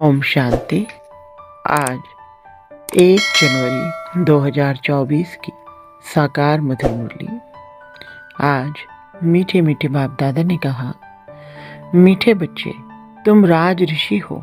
ओम शांति। आज 1 जनवरी 2024 की साकार मधुर मुरली। आज मीठे मीठे बाप दादा ने कहा, मीठे बच्चे, तुम राज ऋषि हो।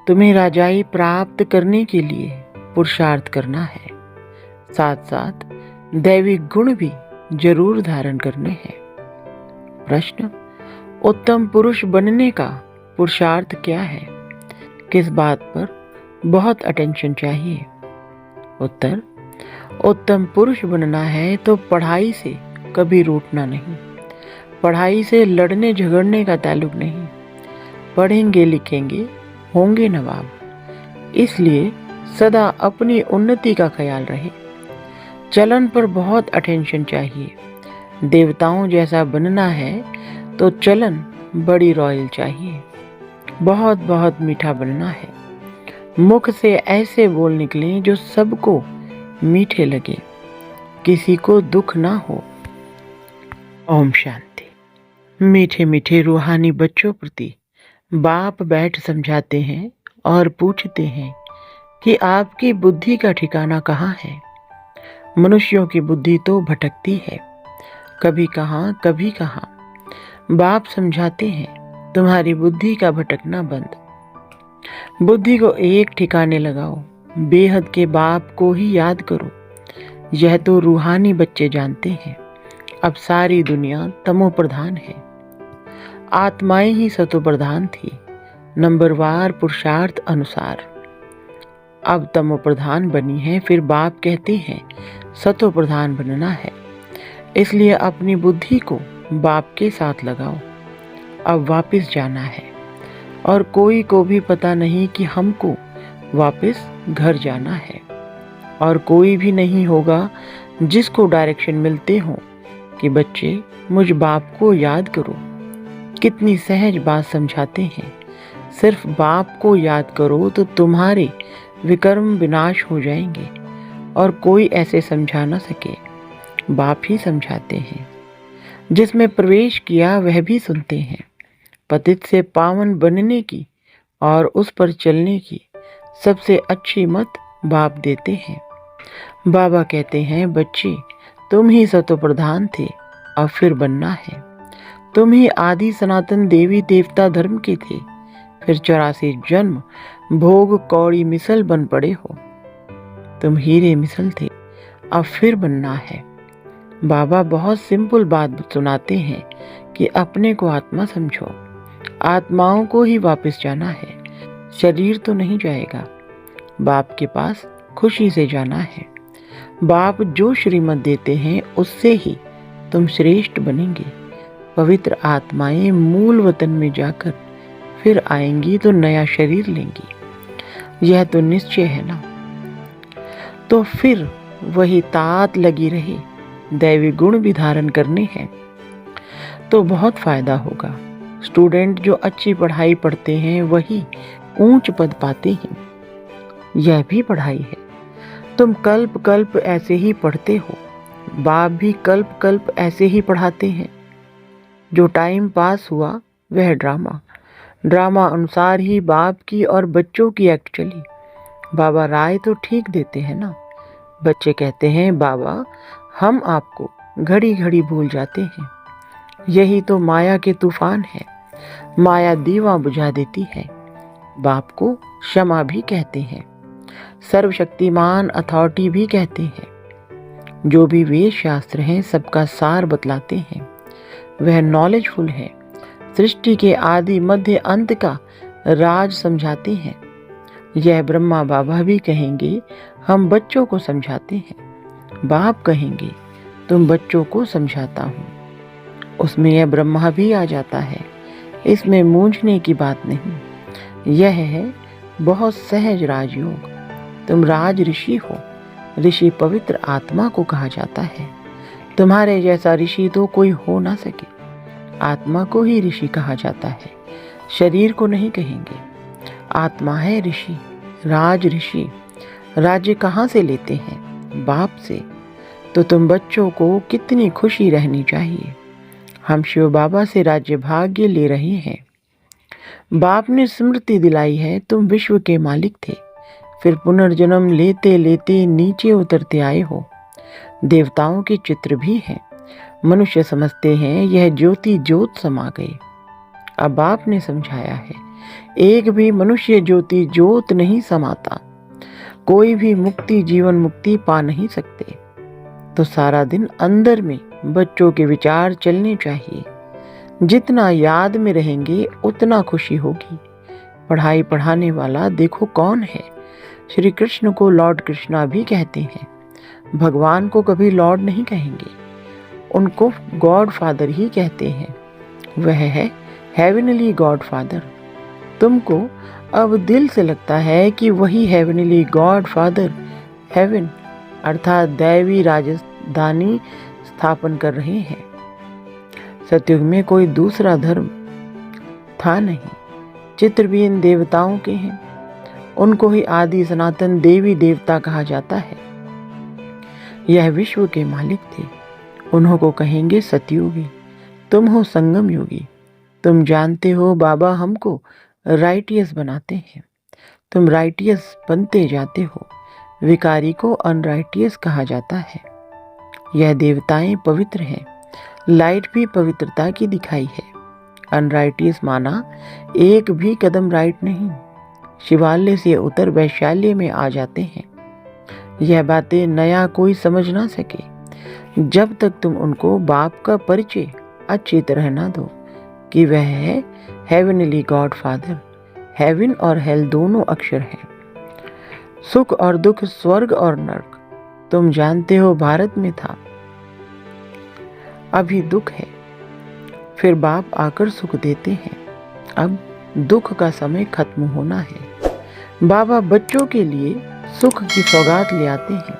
तुम्हें राजाई प्राप्त करने के लिए पुरुषार्थ करना है, साथ साथ दैविक गुण भी जरूर धारण करने हैं। प्रश्न, उत्तम पुरुष बनने का पुरुषार्थ क्या है? किस बात पर बहुत अटेंशन चाहिए? उत्तर, उत्तम पुरुष बनना है तो पढ़ाई से कभी रूठना नहीं, पढ़ाई से लड़ने झगड़ने का ताल्लुक नहीं। पढ़ेंगे लिखेंगे होंगे नवाब, इसलिए सदा अपनी उन्नति का ख्याल रहे। चलन पर बहुत अटेंशन चाहिए। देवताओं जैसा बनना है तो चलन बड़ी रॉयल चाहिए। बहुत बहुत मीठा बनना है। मुख से ऐसे बोल निकले जो सबको मीठे लगे, किसी को दुख ना हो। ओम शांति। मीठे मीठे रूहानी बच्चों प्रति बाप बैठ समझाते हैं और पूछते हैं कि आपकी बुद्धि का ठिकाना कहाँ है? मनुष्यों की बुद्धि तो भटकती है, कभी कहाँ कभी कहाँ। बाप समझाते हैं, तुम्हारी बुद्धि का भटकना बंद। बुद्धि को एक ठिकाने लगाओ, बेहद के बाप को ही याद करो। यह तो रूहानी बच्चे जानते हैं। अब सारी दुनिया तमो प्रधान है, आत्माएं ही सतो प्रधान थी, नंबरवार पुरुषार्थ अनुसार। अब तमो प्रधान बनी है, फिर बाप कहते हैं सतो प्रधान बनना है। इसलिए अपनी बुद्धि को बाप के साथ लगाओ। अब वापस जाना है और कोई को भी पता नहीं कि हमको वापस घर जाना है, और कोई भी नहीं होगा जिसको डायरेक्शन मिलते हो कि बच्चे मुझ बाप को याद करो। कितनी सहज बात समझाते हैं। सिर्फ बाप को याद करो तो तुम्हारे विकर्म विनाश हो जाएंगे और कोई ऐसे समझा ना सके। बाप ही समझाते हैं। जिसमें प्रवेश किया वह भी सुनते हैं। पतित से पावन बनने की और उस पर चलने की सबसे अच्छी मत बाप देते हैं। बाबा कहते हैं, बच्चे तुम ही सतो प्रधान थे, अब फिर बनना है। तुम ही आदि सनातन देवी देवता धर्म के थे, फिर 84 जन्म भोग कौड़ी मिसल बन पड़े हो। तुम हीरे मिसल थे, अब फिर बनना है। बाबा बहुत सिंपल बात सुनाते हैं कि अपने को आत्मा समझो। आत्माओं को ही वापस जाना है, शरीर तो नहीं जाएगा। बाप के पास खुशी से जाना है। बाप जो श्रीमत देते हैं उससे ही तुम श्रेष्ठ बनेंगे। पवित्र आत्माएं मूल वतन में जाकर फिर आएंगी तो नया शरीर लेंगी, यह तो निश्चय है ना। तो फिर वही तात लगी रहे, दैवी गुण भी धारण करने हैं तो बहुत फायदा होगा। स्टूडेंट जो अच्छी पढ़ाई पढ़ते हैं वही ऊंच पद पाते हैं, यह भी पढ़ाई है। तुम कल्प कल्प ऐसे ही पढ़ते हो, बाप भी कल्प कल्प ऐसे ही पढ़ाते हैं। जो टाइम पास हुआ वह ड्रामा अनुसार ही बाप की और बच्चों की एक्ट चली। बाबा राय तो ठीक देते हैं ना। बच्चे कहते हैं, बाबा हम आपको घड़ी घड़ी भूल जाते हैं। यही तो माया के तूफान है। माया दीवा बुझा देती है। बाप को क्षमा भी कहते हैं, सर्वशक्तिमान अथॉरिटी भी कहते हैं। जो भी वेद शास्त्र हैं सबका सार बतलाते हैं। वह नॉलेजफुल है। सृष्टि के आदि मध्य अंत का राज समझाते हैं। यह ब्रह्मा बाबा भी कहेंगे, हम बच्चों को समझाते हैं। बाप कहेंगे, तुम बच्चों को समझाता हूँ। उसमें यह ब्रह्मा भी आ जाता है। इसमें मूंझने की बात नहीं। यह है बहुत सहज राजयोग। तुम राज ऋषि हो। ऋषि पवित्र आत्मा को कहा जाता है। तुम्हारे जैसा ऋषि तो कोई हो ना सके। आत्मा को ही ऋषि कहा जाता है, शरीर को नहीं कहेंगे। आत्मा है ऋषि, राज ऋषि। राज्य कहाँ से लेते हैं? बाप से। तो तुम बच्चों को कितनी खुशी रहनी चाहिए। हम शिव बाबा से राज्य भाग्य ले रहे हैं। बाप ने स्मृति दिलाई है तुम विश्व के मालिक थे, फिर पुनर्जन्म लेते लेते नीचे उतरते आए हो। देवताओं के चित्र भी हैं, मनुष्य समझते हैं यह ज्योति ज्योत समा गए। अब बाप ने समझाया है, एक भी मनुष्य ज्योति ज्योत नहीं समाता, कोई भी मुक्ति जीवन मुक्ति पा नहीं सकते। तो सारा दिन अंदर में बच्चों के विचार चलने चाहिए। जितना याद में रहेंगे उतना खुशी होगी। पढ़ाई पढ़ाने वाला देखो कौन है। श्री कृष्ण को लॉर्ड कृष्णा भी कहते हैं। भगवान को कभी लॉर्ड नहीं कहेंगे, उनको गॉड फादर ही कहते हैं। वह है हेवनली गॉड फादर। तुमको अब दिल से लगता है कि वही हेवनली गॉड फादर हेवन अर्थात दैवी राजधानी स्थापन कर रहे हैं। सतयुग में कोई दूसरा धर्म था नहीं, चित्र भी इन देवताओं के हैं। उनको ही आदि सनातन देवी देवता कहा जाता है। यह विश्व के मालिक थे, उन्हों को कहेंगे सतयुगी। तुम हो संगम योगी। तुम जानते हो बाबा हमको राइटियस बनाते हैं, तुम राइटियस बनते जाते हो। विकारी को अनराइटियस कहा जाता है। यह देवताएं पवित्र हैं, लाइट भी पवित्रता की दिखाई है। अनराइटियस माना एक भी कदम राइट नहीं, शिवालय से उतर वैशाल्य में आ जाते हैं। यह बातें नया कोई समझ ना सके जब तक तुम उनको बाप का परिचय अच्छी तरह ना दो कि वह है हेवनली गॉड फादर। हेवन और हेल दोनों अक्षर हैं। सुख और दुख, स्वर्ग और नरक तुम जानते हो भारत में था, अभी दुख है, फिर बाप आकर सुख देते हैं। अब दुख का समय खत्म होना है। बाबा बच्चों के लिए सुख की सौगात ले आते हैं,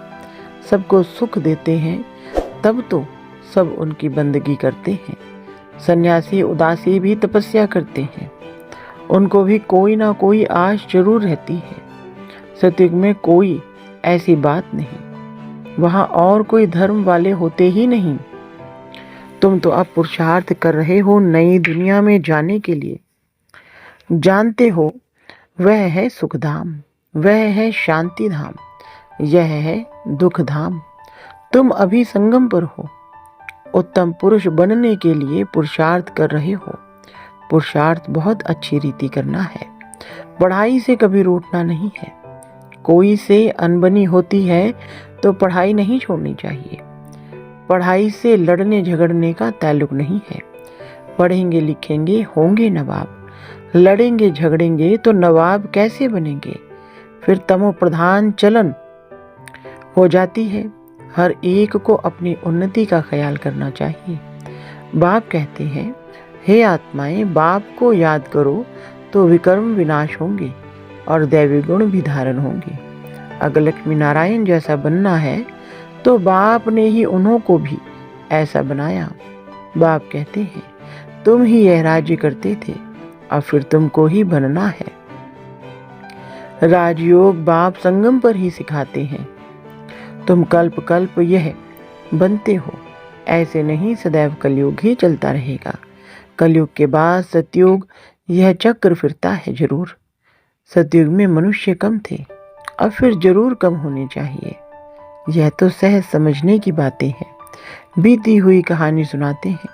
सबको सुख देते हैं, तब तो सब उनकी बंदगी करते हैं। सन्यासी उदासी भी तपस्या करते हैं, उनको भी कोई ना कोई आश जरूर रहती है। सतयुग में कोई ऐसी बात नहीं, वहां और कोई धर्म वाले होते ही नहीं। तुम तो अब पुरुषार्थ कर रहे हो नई दुनिया में जाने के लिए। जानते हो वह है सुखधाम, वह है शांति धाम, यह है दुख धाम। तुम अभी संगम पर हो, उत्तम पुरुष बनने के लिए पुरुषार्थ कर रहे हो। पुरुषार्थ बहुत अच्छी रीति करना है, पढ़ाई से कभी रूठना नहीं है। कोई से अनबनी होती है तो पढ़ाई नहीं छोड़नी चाहिए। पढ़ाई से लड़ने झगड़ने का ताल्लुक नहीं है। पढ़ेंगे लिखेंगे होंगे नवाब, लड़ेंगे झगड़ेंगे तो नवाब कैसे बनेंगे। फिर तमो प्रधान चलन हो जाती है। हर एक को अपनी उन्नति का ख्याल करना चाहिए। बाप कहते हैं, हे आत्माएं, बाप को याद करो तो विकर्म विनाश होंगे और दैवी गुण भी धारण होंगे। अगर लक्ष्मी नारायण जैसा बनना है तो बाप ने ही उन्हों को भी ऐसा बनाया। बाप कहते हैं, तुम ही यह राज्य करते थे, अब फिर तुमको ही बनना है। राजयोग बाप संगम पर ही सिखाते हैं। तुम कल्प कल्प यह बनते हो, ऐसे नहीं सदैव कलयुग ही चलता रहेगा। कलयुग के बाद सतयुग, यह चक्र फिरता है जरूर। सतयुग में मनुष्य कम थे, अब फिर जरूर कम होने चाहिए। यह तो सहज समझने की बातें हैं। बीती हुई कहानी सुनाते हैं।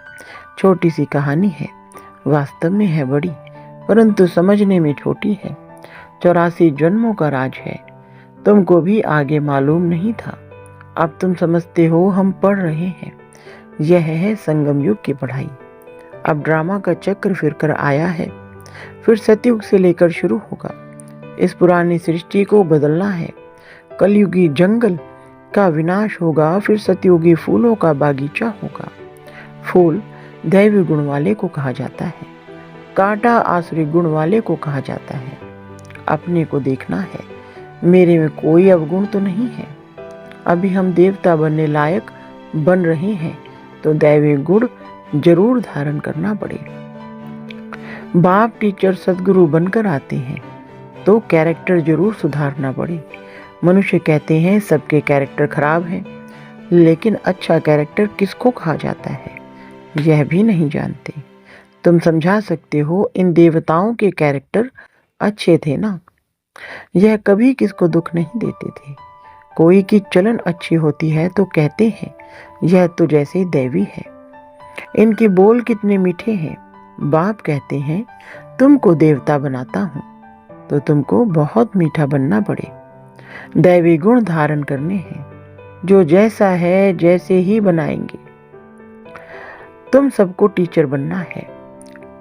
छोटी सी कहानी है, वास्तव में है बड़ी, परंतु समझने में छोटी है। 84 जन्मों का राज है, तुमको भी आगे मालूम नहीं था, अब तुम समझते हो। हम पढ़ रहे हैं, यह है संगम युग की पढ़ाई। अब ड्रामा का चक्र फिर कर आया है, फिर सतयुग से लेकर शुरू होगा। इस पुरानी सृष्टि को बदलना है। कलयुगी जंगल का विनाश होगा, फिर सतयुगी फूलों का बागीचा होगा। फूल दैवी गुण वाले को कहा जाता है, कांटा आसुरी गुण वाले को कहा जाता है। अपने को देखना है, मेरे में कोई अवगुण तो नहीं है। अभी हम देवता बनने लायक बन रहे हैं तो दैवी गुण जरूर धारण करना पड़े। बाप टीचर सदगुरु बनकर आते हैं तो कैरेक्टर जरूर सुधारना पड़े। मनुष्य कहते हैं सबके कैरेक्टर खराब हैं, लेकिन अच्छा कैरेक्टर किसको कहा जाता है यह भी नहीं जानते। तुम समझा सकते हो इन देवताओं के कैरेक्टर अच्छे थे ना, यह कभी किसको दुख नहीं देते थे। कोई की चलन अच्छी होती है तो कहते हैं यह तो जैसे दैवी है। इनके बोल कितने मीठे हैं। बाप कहते हैं तुमको देवता बनाता हूँ तो तुमको बहुत मीठा बनना पड़े। दैवी गुण धारण करने हैं, जो जैसा है जैसे ही बनाएंगे। तुम सबको टीचर बनना है,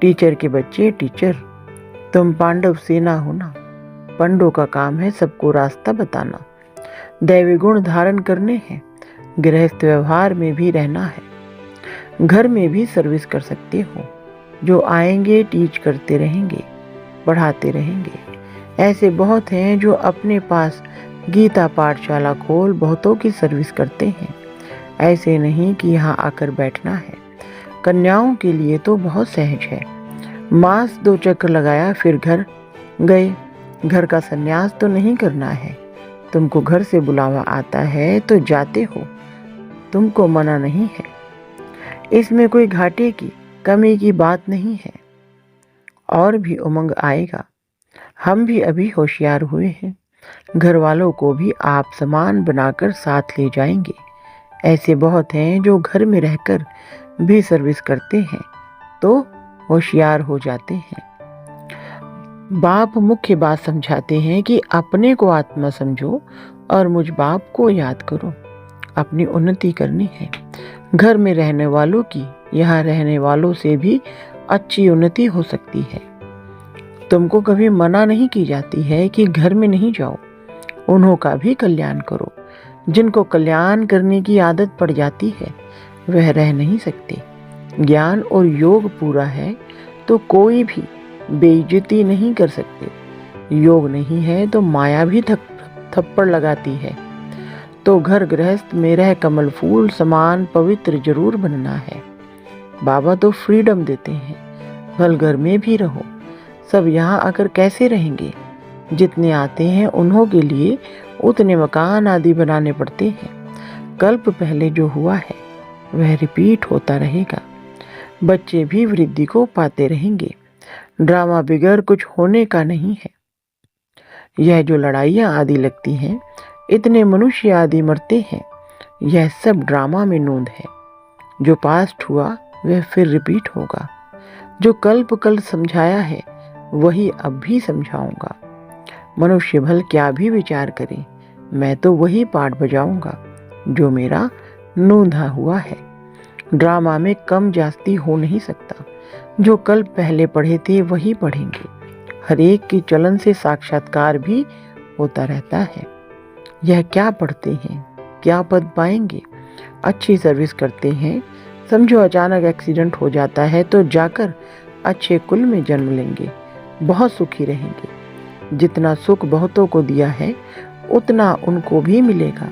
टीचर के बच्चे टीचर। तुम पांडव सेना हो ना, पंडों का काम है सबको रास्ता बताना। दैवी गुण धारण करने हैं, गृहस्थ व्यवहार में भी रहना है। घर में भी सर्विस कर सकते हो, जो आएंगे टीच करते रहेंगे, पढ़ाते रहेंगे। ऐसे बहुत हैं जो अपने पास गीता पाठशाला खोल बहुतों की सर्विस करते हैं। ऐसे नहीं कि यहाँ आकर बैठना है। कन्याओं के लिए तो बहुत सहज है, मास 2 चक्कर लगाया फिर घर गए। घर का संन्यास तो नहीं करना है। तुमको घर से बुलावा आता है तो जाते हो, तुमको मना नहीं है। इसमें कोई घाटे की कमी की बात नहीं है। और भी उमंग आएगा। हम भी अभी होशियार हुए हैं, घर वालों को भी आप समान बनाकर साथ ले जाएंगे। ऐसे बहुत हैं जो घर में रहकर भी सर्विस करते हैं तो होशियार हो जाते हैं। बाप मुख्य बात समझाते हैं कि अपने को आत्मा समझो और मुझ बाप को याद करो। अपनी उन्नति करनी है। घर में रहने वालों की यहाँ रहने वालों से भी अच्छी उन्नति हो सकती है। तुमको कभी मना नहीं की जाती है कि घर में नहीं जाओ, उन्हों का भी कल्याण करो। जिनको कल्याण करने की आदत पड़ जाती है वह रह नहीं सकते। ज्ञान और योग पूरा है तो कोई भी बेइज्जती नहीं कर सकते। योग नहीं है तो माया भी थप्पड़ लगाती है। तो घर गृहस्थ में रह कमल फूल समान पवित्र जरूर बनना है। बाबा तो फ्रीडम देते हैं, भल घर में भी रहो। सब यहाँ आकर कैसे रहेंगे? जितने आते हैं उन्हों के लिए उतने मकान आदि बनाने पड़ते हैं। कल्प पहले जो हुआ है वह रिपीट होता रहेगा। बच्चे भी वृद्धि को पाते रहेंगे। ड्रामा बिगड़ कुछ होने का नहीं है। यह जो लड़ाइयाँ आदि लगती हैं, इतने मनुष्य आदि मरते हैं, यह सब ड्रामा में नोंद है। जो पास्ट हुआ वह फिर रिपीट होगा। जो कल्प कल समझाया है वही अब भी समझाऊंगा। मनुष्य भल क्या भी विचार करे, मैं तो वही पाठ बजाऊंगा जो मेरा नोंधा हुआ है। ड्रामा में कम जास्ती हो नहीं सकता। जो कल पहले पढ़े थे वही पढ़ेंगे। हर एक की चलन से साक्षात्कार भी होता रहता है। यह क्या पढ़ते हैं, क्या पद पाएंगे? अच्छी सर्विस करते हैं, समझो अचानक एक्सीडेंट हो जाता है तो जाकर अच्छे कुल में जन्म लेंगे, बहुत सुखी रहेंगे। जितना सुख बहुतों को दिया है उतना उनको भी मिलेगा।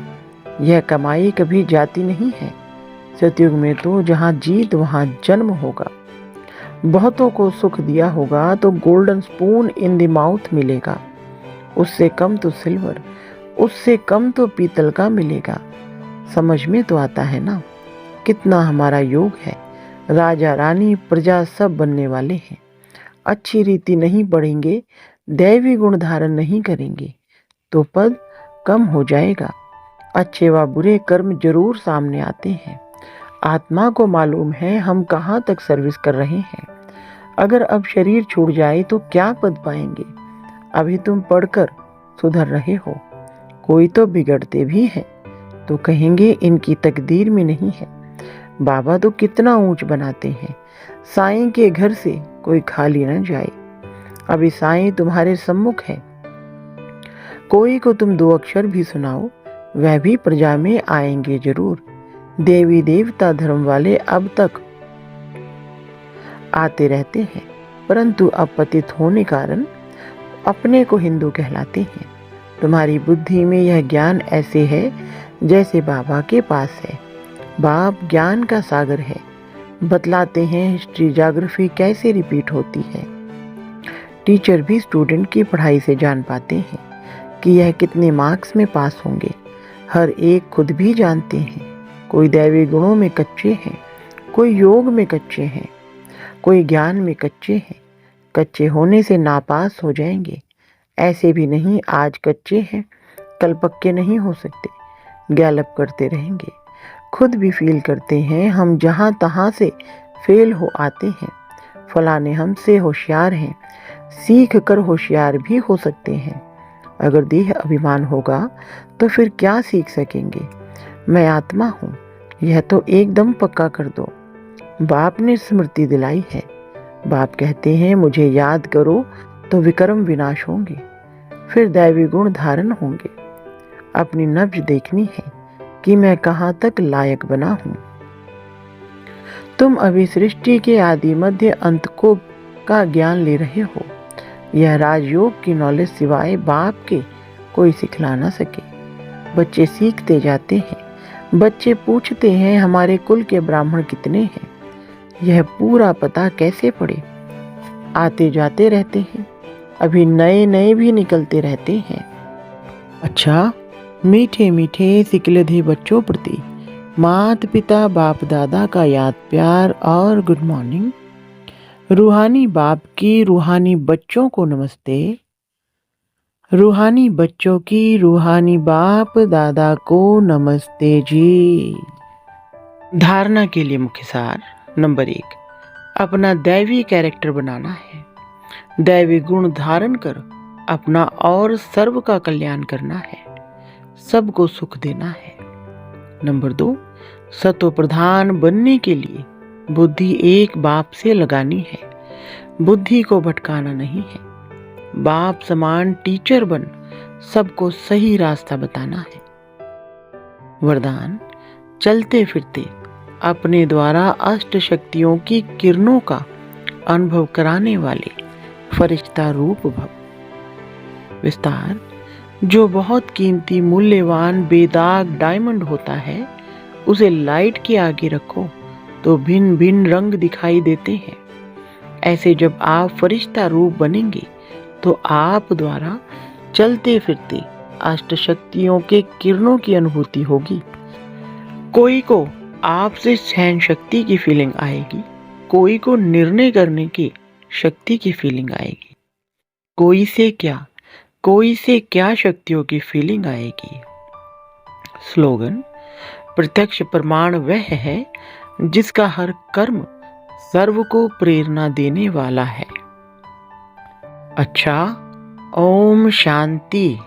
यह कमाई कभी जाती नहीं है। सतयुग में तो जहाँ जीत वहाँ जन्म होगा। बहुतों को सुख दिया होगा तो golden spoon in the mouth मिलेगा। उससे कम तो सिल्वर, उससे कम तो पीतल का मिलेगा। समझ में तो आता है ना कितना हमारा योग है। राजा रानी प्रजा सब बनने वाले हैं। अच्छी रीति नहीं पढ़ेंगे, दैवी गुण धारण नहीं करेंगे तो पद कम हो जाएगा। अच्छे व बुरे कर्म जरूर सामने आते हैं। आत्मा को मालूम है हम कहाँ तक सर्विस कर रहे हैं। अगर अब शरीर छूट जाए तो क्या पद पाएंगे? अभी तुम पढ़कर सुधर रहे हो, कोई तो बिगड़ते भी हैं तो कहेंगे इनकी तकदीर में नहीं है। बाबा तो कितना ऊंच बनाते हैं, साईं के घर से कोई खाली न जाए। अभी साईं तुम्हारे सम्मुख है। कोई को तुम 2 अक्षर भी सुनाओ वह भी प्रजा में आएंगे जरूर। देवी देवता धर्म वाले अब तक आते रहते हैं, परंतु अब पतित होने कारण अपने को हिंदू कहलाते हैं। तुम्हारी बुद्धि में यह ज्ञान ऐसे है जैसे बाबा के पास है। बाप ज्ञान का सागर है, बतलाते हैं हिस्ट्री ज्योग्राफी कैसे रिपीट होती है। टीचर भी स्टूडेंट की पढ़ाई से जान पाते हैं कि यह कितने मार्क्स में पास होंगे। हर एक खुद भी जानते हैं। कोई दैवी गुणों में कच्चे हैं, कोई योग में कच्चे हैं। कोई ज्ञान में कच्चे हैं, कच्चे होने से नापास हो जाएंगे। ऐसे भी नहीं, आज कच्चे हैं कल पक्के नहीं हो सकते। गैलप करते रहेंगे। खुद भी फील करते हैं हम जहाँ तहाँ से फेल हो आते हैं। फलाने हमसे होशियार हैं, सीख कर होशियार भी हो सकते हैं। अगर देह अभिमान होगा तो फिर क्या सीख सकेंगे। मैं आत्मा हूँ, यह तो एकदम पक्का कर दो। बाप ने स्मृति दिलाई है। बाप कहते हैं मुझे याद करो तो विक्रम विनाश होंगे, फिर दैवी गुण धारण होंगे। अपनी नब्ज देखनी है कि मैं कहाँ तक लायक बना हूँ। तुम अभी सृष्टि के आदि मध्य अंत को का ज्ञान ले रहे हो। यह राजयोग की नॉलेज सिवाय बाप के कोई सिखला ना सके। बच्चे सीखते जाते हैं। बच्चे पूछते हैं हमारे कुल के ब्राह्मण कितने हैं। यह पूरा पता कैसे पड़े। आते जाते रहते हैं, अभी नए नए भी निकलते रहते हैं। अच्छा, मीठे मीठे सिकलधे बच्चों प्रति माता पिता बाप दादा का याद प्यार और गुड मॉर्निंग। रूहानी बाप की रूहानी बच्चों को नमस्ते। रूहानी बच्चों की रूहानी बाप दादा को नमस्ते जी। धारणा के लिए मुख्य सार नंबर 1, अपना दैवी कैरेक्टर बनाना है। दैवी गुण धारण कर अपना और सर्व का कल्याण करना है। सबको सुख देना है। नंबर 2, सतो प्रधान बनने के लिए बुद्धि एक बाप से लगानी है। बुद्धि को भटकाना नहीं है। बाप समान टीचर बन सबको सही रास्ता बताना है। वरदान, चलते फिरते अपने द्वारा अष्ट शक्तियों की किरणों का अनुभव कराने वाले फरिश्ता रूप भव। विस्तार, जो बहुत कीमती मूल्यवान बेदाग डायमंड होता है उसे लाइट के आगे रखो तो भिन्न भिन्न रंग दिखाई देते हैं। ऐसे जब आप फरिश्ता रूप बनेंगे तो आप द्वारा चलते फिरते अष्ट शक्तियों के किरणों की अनुभूति होगी। कोई को आपसे सहन शक्ति की फीलिंग आएगी, कोई को निर्णय करने की शक्ति की फीलिंग आएगी, कोई से क्या शक्तियों की फीलिंग आएगी। स्लोगन, प्रत्यक्ष प्रमाण वह है जिसका हर कर्म सर्व को प्रेरणा देने वाला है। अच्छा, ओम शांति।